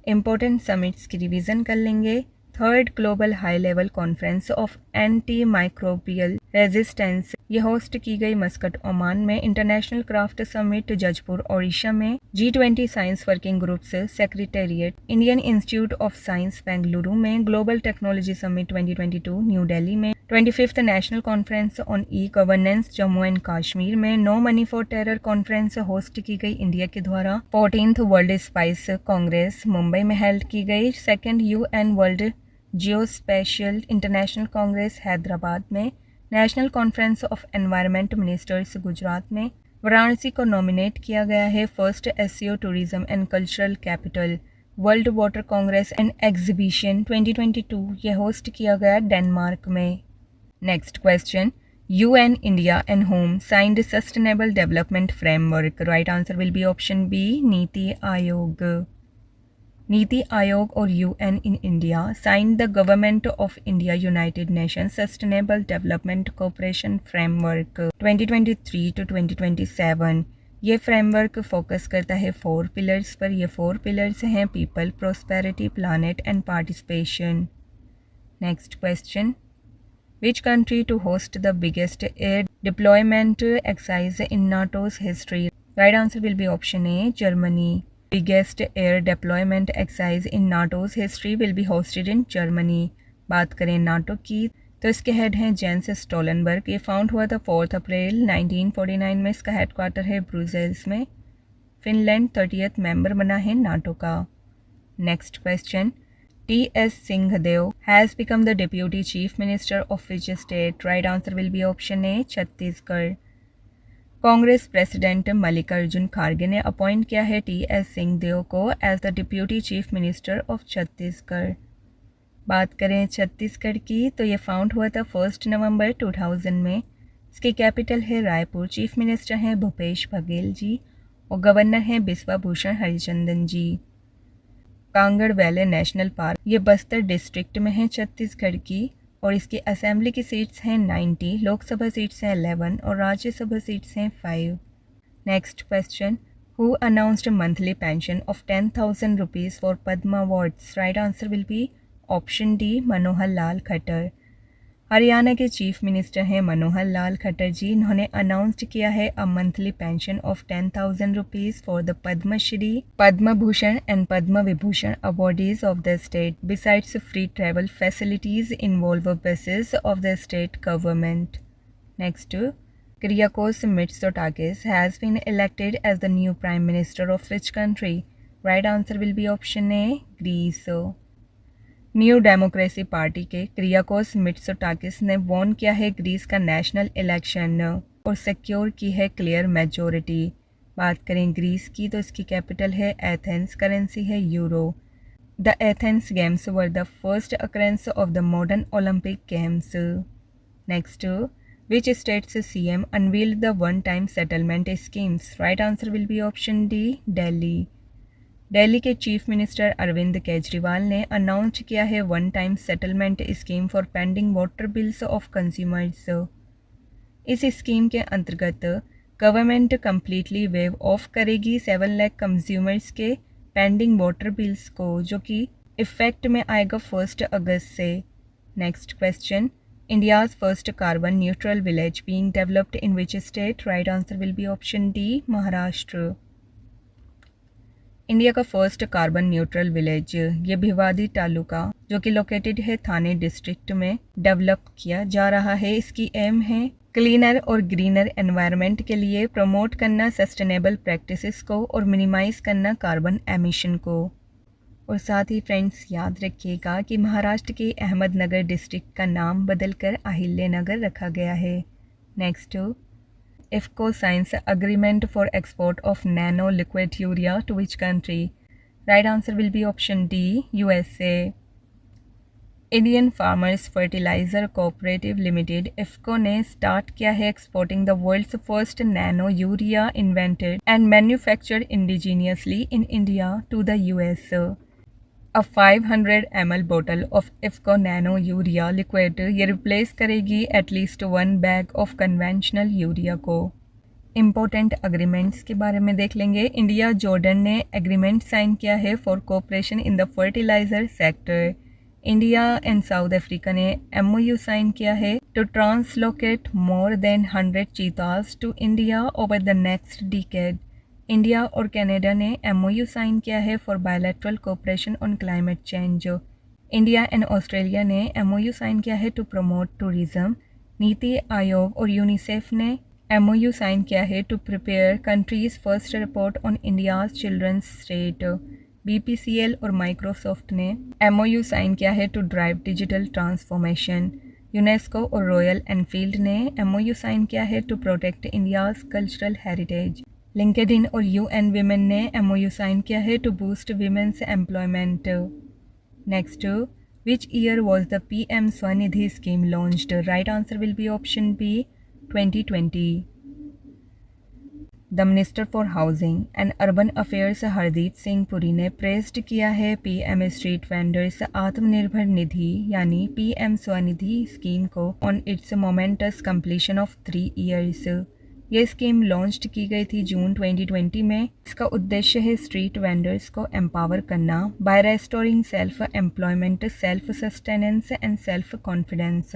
इम्पोर्टेंट समिट्स की रिवीजन कर लेंगे। 3rd global high level conference of anti microbial resistance ये होस्ट की गई मस्कट ओमान में। International craft summit Jajpur Odisha में। G20 science working groups secretariat Indian institute of science Bengaluru में। Global technology summit 2022 new Delhi में। 25th national conference on e governance Jammu and Kashmir में। No money for terror conference host की गई India के द्वारा। 14th world spice Congress Mumbai में held की गई। 2nd UN world geospatial international congress Hyderabad में। National conference of environment ministers Gujarat में। वाराणसी को नॉमिनेट किया गया है first SCO tourism and cultural capital. World water congress and exhibition 2022 ये होस्ट किया गया डेनमार्क में। Next question, UN, India and whom signed Sustainable Development Framework? Right answer will be option B, NITI Aayog. NITI Aayog और UN in India signed the Government of India United Nations Sustainable Development Cooperation Framework 2023 to 2027। ये framework focus करता है 4 pillars पर। ये 4 pillars हैं people, prosperity, planet and participation. Next question, which country to host the biggest air deployment exercise in NATO's history? Right answer will be option A, Germany. Biggest air deployment exercise in NATO's history will be hosted in Germany. बात करें NATO की तो इसके head हैं gents Stoltenberg. ये found हुआ था 4 अप्रैल 1949 में। इसका हेडक्वार्टर है ब्रुसेल्स में। फिनलैंड 30th मेंबर बना है नाटो का। Next question, T.S. Singhdev has become the Deputy Chief Minister of which state? Right answer will be option A, Chhattisgarh. Congress president Mallikarjun खड़गे ने अपॉइंट किया है T.S. सिंहदेव को as the deputy chief minister of Chhattisgarh. बात करें छत्तीसगढ़ की तो ये फाउंड हुआ था 1 नवंबर 2000 में। इसकी कैपिटल है रायपुर। चीफ मिनिस्टर हैं भूपेश बघेल जी और गवर्नर हैं बिस्वा भूषण हरिचंदन जी। कांगड़ वैली नेशनल पार्क ये बस्तर डिस्ट्रिक्ट में है छत्तीसगढ़ की और इसकी असेंबली की सीट्स हैं 90, लोकसभा सीट्स हैं 11 और राज्यसभा सीट्स हैं 5। Next question, who announced monthly pension of 10,000 rupees for Padma awards? Right answer will be option D, Manohar Lal Khattar. Haryana के चीफ मिनिस्टर हैं मनोहर लाल खट्टर जी। इन्होंने अनाउंस्ड किया है a monthly pension of 10,000 rupees for the Padmashri, Padma Bhushan and Padma Vibhushan awardees of the state besides free travel facilities involve buses of the state government. Next, Kyriakos Mitsotakis has been elected as the new prime minister of which country? Right answer will be option A, Greece। New democracy party के क्रियाकोस मिट्सोटाकिस ने won किया है Greece का national election और secure की है clear majority. बात करें ग्रीस की तो इसकी कैपिटल है एथेंस, करेंसी है euro. The Athens games were the first occurrence of the modern Olympic games. Next, which states CM unveiled the one time settlement schemes? Right answer will be option D, Delhi. Delhi के chief minister Arvind Kejriwal ने announce किया है one time settlement scheme for pending water bills of consumers. इस scheme के अंतर्गत government completely wave of करेगी 7 lakh consumers के pending water bills को, जो कि इफेक्ट में आएगा 1 अगस्त से। Next question, India's first carbon neutral village being developed in which state? Right answer will be option D, Maharashtra. India का फर्स्ट कार्बन न्यूट्रल विलेज ये भिवादी तालुका जो कि लोकेटेड है थाने डिस्ट्रिक्ट में डेवलप किया जा रहा है। इसकी एम है क्लीनर और ग्रीनर एनवायरनमेंट के लिए प्रमोट करना सस्टेनेबल प्रैक्टिसेस को और मिनिमाइज करना कार्बन एमिशन को। और साथ ही फ्रेंड्स याद रखिएगा कि महाराष्ट्र के अहमदनगर डिस्ट्रिक्ट का नाम बदलकर अहिल्या नगर रखा गया है। Next, IFFCO signs agreement for export of nano liquid urea to which country? Right answer will be option D, USA। Indian Farmers Fertiliser Cooperative Limited IFFCO ने स्टार्ट किया है exporting the world's first nano urea invented and manufactured indigenously in India to the US। A 500 ml bottle of IFFCO Nano Urea Liquid ये replace करेगी at least 1 bag of conventional urea को। Important agreements के बारे में देख लेंगे। India Jordan ने agreement sign किया है for cooperation in the fertiliser sector. India and South Africa ने MOU साइन किया है to translocate more than 100 cheetahs to India over the next decade. India और कनाडा ने MOU साइन किया है for bilateral cooperation on climate change. India and Australia ने MOU sign किया है to promote tourism. NITI Aayog और यूनिसेफ ने MOU साइन किया है to prepare country's first report on India's children's rate. BPCL और माइक्रोसॉफ्ट ने MOU साइन किया है to drive digital transformation. UNESCO और रॉयल एनफील्ड ने MOU साइन किया है to protect India's cultural heritage. LinkedIn और यूएन विमेन ने एमओयू साइन किया है to boost women's employment. Next, which year was the PM Swanidhi scheme launched? Right answer will be option B 2020। The minister for housing and urban affairs Hardeep Singh Puri ने pressed किया है PM street vendors Atmanirbhar Nidhi यानी PM Swanidhi scheme को on its momentous completion of 3 years. ये scheme launch की गई थी जून 2020 में। इसका उद्देश्य है स्ट्रीट वेंडर्स को एम्पावर करना by restoring self employment, self sustenance and self confidence.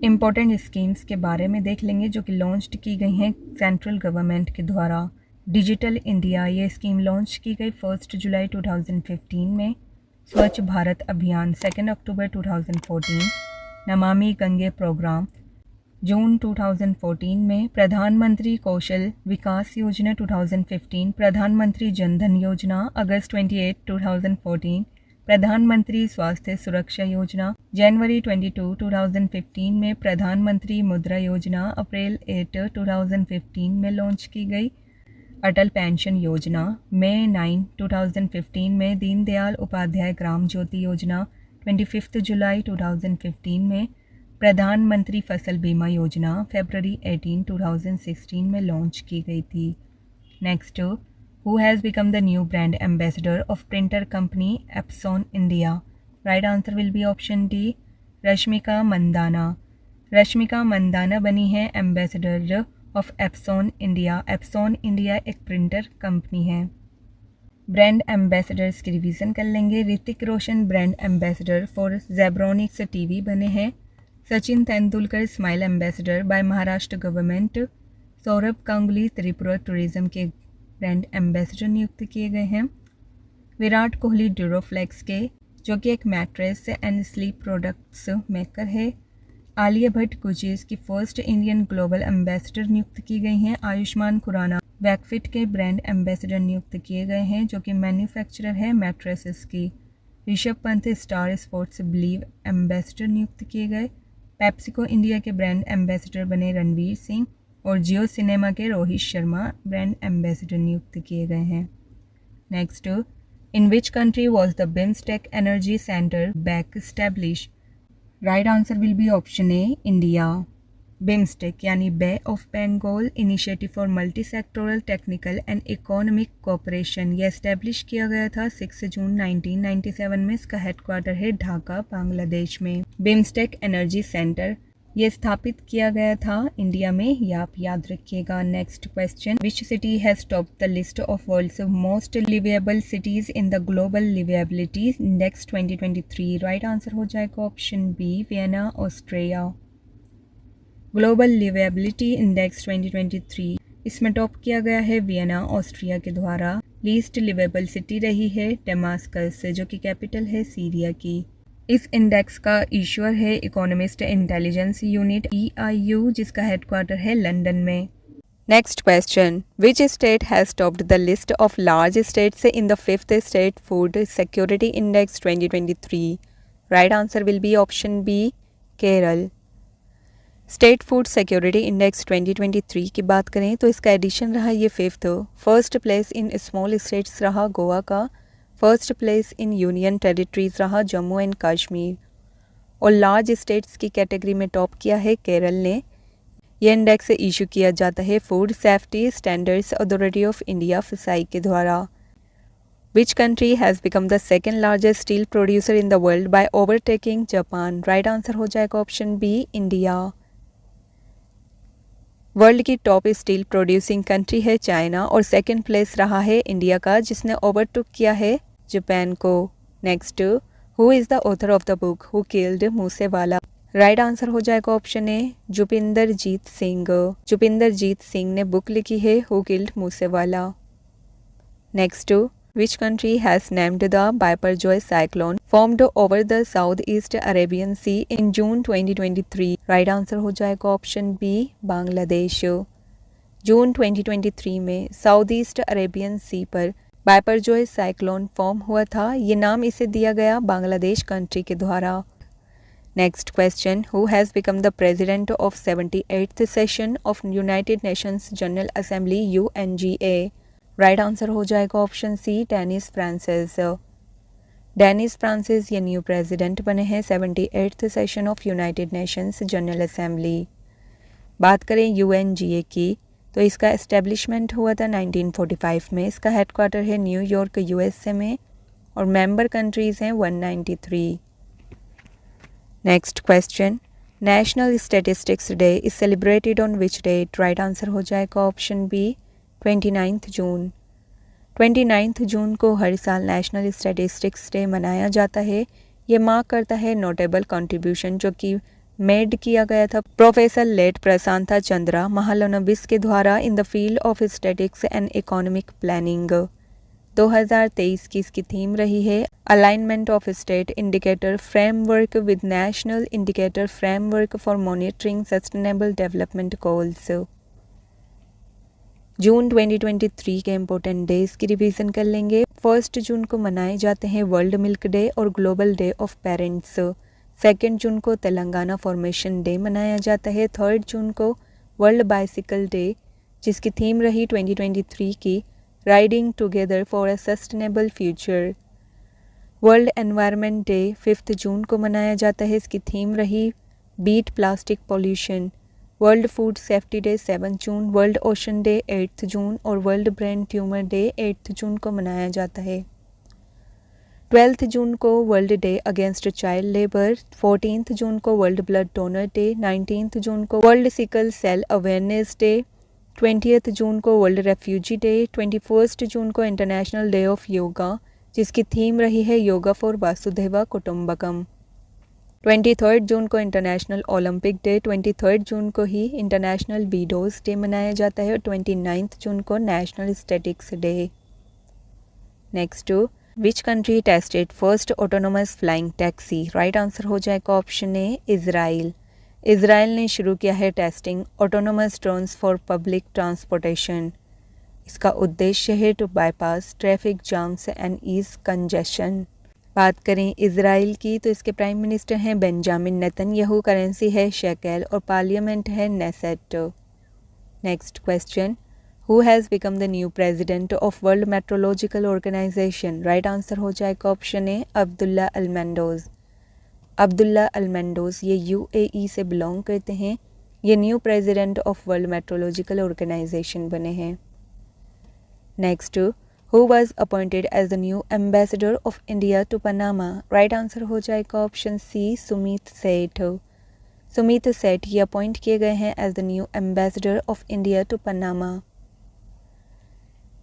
Important schemes के बारे में देख लेंगे जो कि लॉन्च की गई हैं सेंट्रल गवर्नमेंट के द्वारा। डिजिटल इंडिया, ये स्कीम लॉन्च की गई 1 जुलाई 2015 में। स्वच्छ भारत अभियान 2 अक्टूबर 2014। नमामि गंगे प्रोग्राम जून 2014 में। प्रधानमंत्री कौशल विकास योजना 2015। प्रधानमंत्री जनधन योजना अगस्त 28, 2014। प्रधानमंत्री स्वास्थ्य सुरक्षा योजना जनवरी 22, 2015 में। प्रधानमंत्री मुद्रा योजना अप्रैल 8, 2015 में लॉन्च की गई। अटल पेंशन योजना मई 9, 2015 में। दीनदयाल उपाध्याय ग्राम ज्योति योजना 25 जुलाई 2015 में। प्रधानमंत्री फसल बीमा योजना फरवरी 18, 2016 में लॉन्च की गई थी। Next, Who has become the new brand ambassador of printer company Epson India? Right answer will be option D. Rashmika Mandanna. Rashmika Mandanna बनी है ambassador of Epson India. Epson India एक प्रिंटर कंपनी है। ब्रांड एम्बेसडर्स की रिवीजन कर लेंगे। Hrithik Roshan brand ambassador for Zebronics TV बने हैं। Sachin Tendulkar smile ambassador by Maharashtra government. Sourav Ganguly Tripura tourism के ब्रांड एम्बेसडर नियुक्त किए गए हैं। विराट कोहली ड्यूरोफ्लेक्स के, जो कि एक mattress and sleep products maker है। आलिया भट्ट गुचीज की फर्स्ट इंडियन ग्लोबल एम्बेसडर नियुक्त की गई हैं। आयुष्मान खुराना वैकफिट के ब्रांड एम्बेसडर नियुक्त किए गए हैं, जो कि मैन्युफैक्चरर है मैट्रेसेस की। Rishabh Pant star sports believe ambassador नियुक्त किए गए। पेप्सिको इंडिया के ब्रांड एम्बेसडर बने रणवीर सिंह और जियो सिनेमा के रोहित शर्मा ब्रांड एम्बेसडर नियुक्त किए गए हैं। Next, in which country was the BIMSTEC energy centre back establish? Right answer will be option A India. BIMSTEC यानी bay of Bengal initiative for multi sectoral technical and economic cooperation, यह establish किया गया था 6 जून 1997 में। इसका हेडक्वार्टर है ढाका बांग्लादेश में। BIMSTEC energy centre ये स्थापित किया गया था इंडिया में, ये आप याद रखिएगा। Next question, which city has top the list of world's most liveable cities in the global liveability index 2023? Right answer हो जाएगा option B Vienna Austria. Global liveability index 2023 इसमें टॉप किया गया है वियना ऑस्ट्रिया के द्वारा। लीस्ट लिवेबल सिटी रही है डेमास्कस, जो कि कैपिटल है सीरिया की। इस इंडेक्स का इश्यूअर है इकोनॉमिस्ट इंटेलिजेंस यूनिट EIU, जिसका हेडक्वार्टर है लंदन में। Next question, which state has topped the list of large states in the 5th state food security index 2023? Right answer will be option B Kerala. State food security index 2023 की बात करें तो इसका addition रहा ये 5th। First place in small states रहा गोवा का। First place in union territories रहा जम्मू एंड कश्मीर। और लार्ज स्टेट्स की कैटेगरी में टॉप किया है केरल ने। यह इंडेक्स इशू किया जाता है food safety standards authority of India FSSAI के द्वारा। विच country has become the second largest steel producer in the world by overtaking Japan? Right answer हो जाएगा ऑप्शन बी इंडिया। वर्ल्ड की टॉप स्टील प्रोड्यूसिंग कंट्री है China और second place रहा है India का, जिसने ओवरटुक किया है जापान को। Next, who is the author of the book who killed Moosewala? Right answer हो जाएगा ऑप्शन ए जुपिंदर जीत सिंह। जुपिंदर जीत सिंह ने बुक लिखी है who killed Moosewala. Next, which country has named the Biparjoy cyclone formed over the south east Arabian sea in June 2023? Right answer हो जाएगा option B Bangladesh. जून 2023 में south east Arabian सी पर बाइपरजॉय cyclone form हुआ था। ये नाम इसे दिया गया बांग्लादेश कंट्री के द्वारा। Next question, who has become the president of 78th session of United Nations General Assembly UNGA? Right answer हो जाएगा option C, Dennis Francis. Dennis Francis ये न्यू प्रेसिडेंट बने हैं 78th session of United Nations General Assembly. बात करें UNGA की तो इसका एस्टेब्लिशमेंट हुआ था 1945 में। इसका हेडक्वार्टर है न्यूयॉर्क USA में और मेंबर कंट्रीज़ हैं 193। Next question, national statistics day is celebrated on which date? Right answer हो जाएगा ऑप्शन बी, 29 जून। 29 जून को हर साल नेशनल स्टैटिस्टिक्स डे मनाया जाता है। ये मार्क करता है नोटेबल कंट्रीब्यूशन जो कि मेड किया गया था प्रोफेसर लेट प्रशांता चंद्रा महालनोबिस के द्वारा in the field of statics and economic planning. 2023 की इसकी थीम रही है alignment of state indicator framework with national indicator framework for monitoring sustainable development goals. June 2023 के इम्पोर्टेंट डेज की रिवीजन कर लेंगे। 1 जून को मनाए जाते हैं वर्ल्ड मिल्क डे और ग्लोबल डे ऑफ पेरेंट्स। 2 जून को तेलंगाना फॉर्मेशन डे मनाया जाता है। 3 जून को वर्ल्ड बाइसिकल डे जिसकी थीम रही 2023 की riding together for a sustainable future. World environment day 5 जून को मनाया जाता है। इसकी थीम रही beat plastic pollution. World food safety day 7 जून, वर्ल्ड ओशन डे 8 जून और वर्ल्ड ब्रेन ट्यूमर डे 8 जून को मनाया जाता है। 12 जून को world day against child labour. 14 जून को वर्ल्ड ब्लड डोनर डे। 19 जून को world sickle cell awareness day. 20 जून को वर्ल्ड रेफ्यूजी डे। 21 जून को इंटरनेशनल डे ऑफ योगा जिसकी थीम रही है योगा फॉर वासुदेवा कुटुंबकम। 23 जून को इंटरनेशनल ओलंपिक डे। 23 जून को ही इंटरनेशनल बीडोज डे मनाया जाता है और 29 जून को national statics day. Next, which country tested first autonomous flying taxi? Right answer हो जाएगा ऑप्शन ए, इज़राइल। इज़राइल ने शुरू किया है testing autonomous drones for public transportation. इसका उद्देश्य है to bypass traffic jams and ease congestion. बात करें इज़राइल की तो इसके प्राइम मिनिस्टर हैं बेंजामिन नेतन्याहू, करेंसी है शेकेल और पार्लियामेंट है Knesset. Next question, who has become the new president of world meteorological organization? Right answer हो जाएगा option A, Abdulla Al Mandous. Abdulla Al Mandous ये UAE से बिलोंग करते हैं। ये new president of world meteorological organization बने हैं। Next, who was appointed as the new ambassador of India to Panama? Right answer हो जाएगा ऑप्शन सी, सुमित सेठ। सुमित सेठ ये अपॉइंट किए गए हैं as the new ambassador of India to Panama.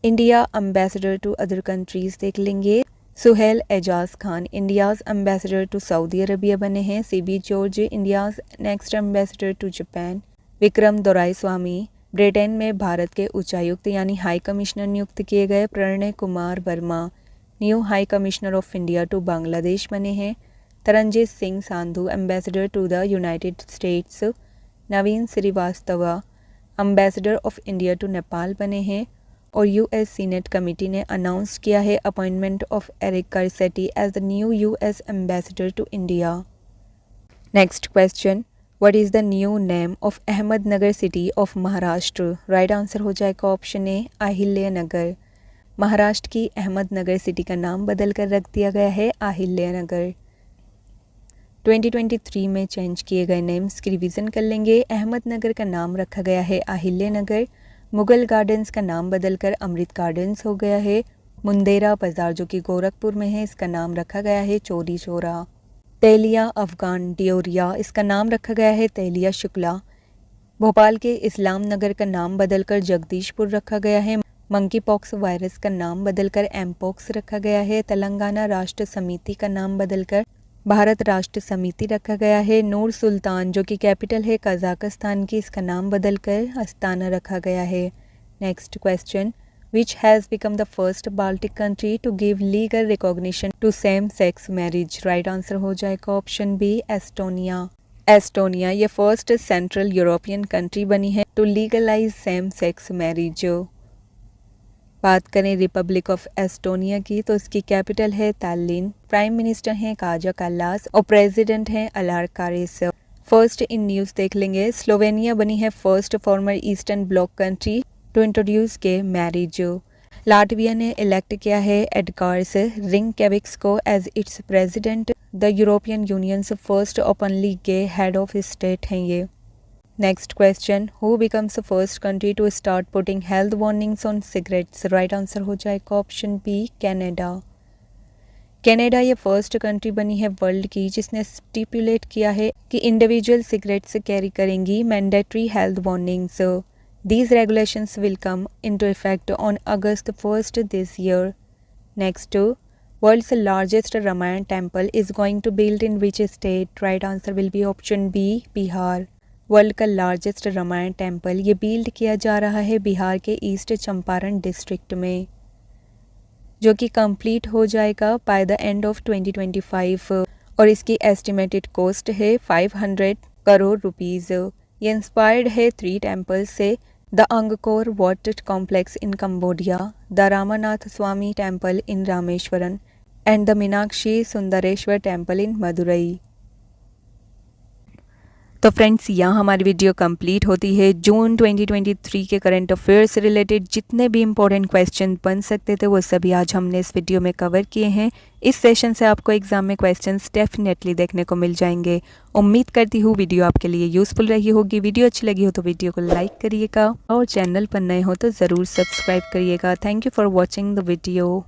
India ambassador to other countries देख लेंगे। Suhel Ajaz Khan India's ambassador to Saudi Arabia बने हैं। CB George India's next ambassador to Japan. Vikram Doraiswami Britain में भारत के उच्चायुक्त यानी हाई कमिश्नर नियुक्त किए गए। Pranay Kumar Verma new high commissioner of India to Bangladesh बने हैं। Taranjit Singh Sandhu ambassador to the United States. Naveen Srivastava ambassador of India to Nepal बने हैं। और US सीनेट कमेटी ने अनाउंस किया है appointment of Eric Garcetti as the new US ambassador to India. Next question, what is the new name of Ahmednagar city of Maharashtra? Right answer हो जाएगा option ए, अहिल्यानगर। महाराष्ट्र की Ahmednagar city का नाम बदल कर रख दिया गया है अहिल्यानगर। 2023 में चेंज किए गए नेम्स की रिवीजन कर लेंगे। अहमदनगर का नाम रखा गया है अहिल्यानगर। मुगल गार्डन्स का नाम बदलकर अमृत गार्डन्स हो गया है। मुंदेरा बाज़ार जो कि गोरखपुर में है इसका नाम रखा गया है चौरी चौरा। तेलिया अफगान डियोरिया इसका नाम रखा गया है तेलिया शुक्ला। भोपाल के इस्लाम नगर का नाम बदलकर जगदीशपुर रखा गया है। मंकी पॉक्स वायरस का नाम बदलकर एमपॉक्स रखा गया है। तेलंगाना राष्ट्र समिति का नाम बदलकर भारत राष्ट्र समिति रखा गया है। नूर सुल्तान जो कि कैपिटल है कजाकिस्तान की, इसका नाम बदलकर अस्ताना रखा गया है। Next question, which has become the first Baltic country to give legal recognition to same sex marriage? Right answer हो जाएगा ऑप्शन बी, एस्टोनिया। एस्टोनिया ये फर्स्ट सेंट्रल यूरोपियन कंट्री बनी है to legalise same sex marriage. बात करें Republic of Estonia की तो इसकी कैपिटल है तालिन, प्राइम मिनिस्टर हैं काजा कल्लास और प्रेसिडेंट हैं अलार कारिस। फर्स्ट इन न्यूज़ देख लेंगे, स्लोवेनिया बनी है first former Eastern bloc country to introduce gay marriage. Latvia ने इलेक्ट किया है एडगार्स रिंकेविक्स को as its president. The European union's first openly gay head of state हैं ये। Next question, who becomes the first country to start putting health warnings on cigarettes. Right answer हो जाएगा option B Canada. Canada ये first country बनी है world की जिसने stipulate किया है कि इंडिविजुअल सिगरेट्स कैरी करेंगी mandatory health warnings. These regulations will come into effect on August 1st this year. Next, world's largest Ramayan temple is going to build in which state? Right answer will be option B, Bihar. World का largest Ramayan temple ये build किया जा रहा है बिहार के east Champaran district में, जो कि कंप्लीट हो जाएगा बाय द एंड ऑफ 2025 और इसकी एस्टिमेटेड कॉस्ट है 500 करोड़ रुपीज़। ये इंस्पायर्ड है 3 टेम्पल्स से, the Angkor Wat complex in Cambodia, the Ramanatha Swamy temple in Rameswaram and the Meenakshi Sundareswarar temple in Madurai. तो फ्रेंड्स, यहाँ हमारी वीडियो कंप्लीट होती है। जून 2023 के करंट अफेयर से रिलेटेड जितने भी इंपॉर्टेंट क्वेश्चन बन सकते थे वो सभी आज हमने इस वीडियो में कवर किए हैं। इस सेशन से आपको एग्जाम में क्वेश्चंस डेफिनेटली देखने को मिल जाएंगे। उम्मीद करती हूँ वीडियो आपके लिए यूजफुल रही होगी। वीडियो अच्छी लगी हो तो वीडियो को लाइक करिएगा और चैनल पर नए हो तो ज़रूर सब्सक्राइब करिएगा। Thank you for watching the video.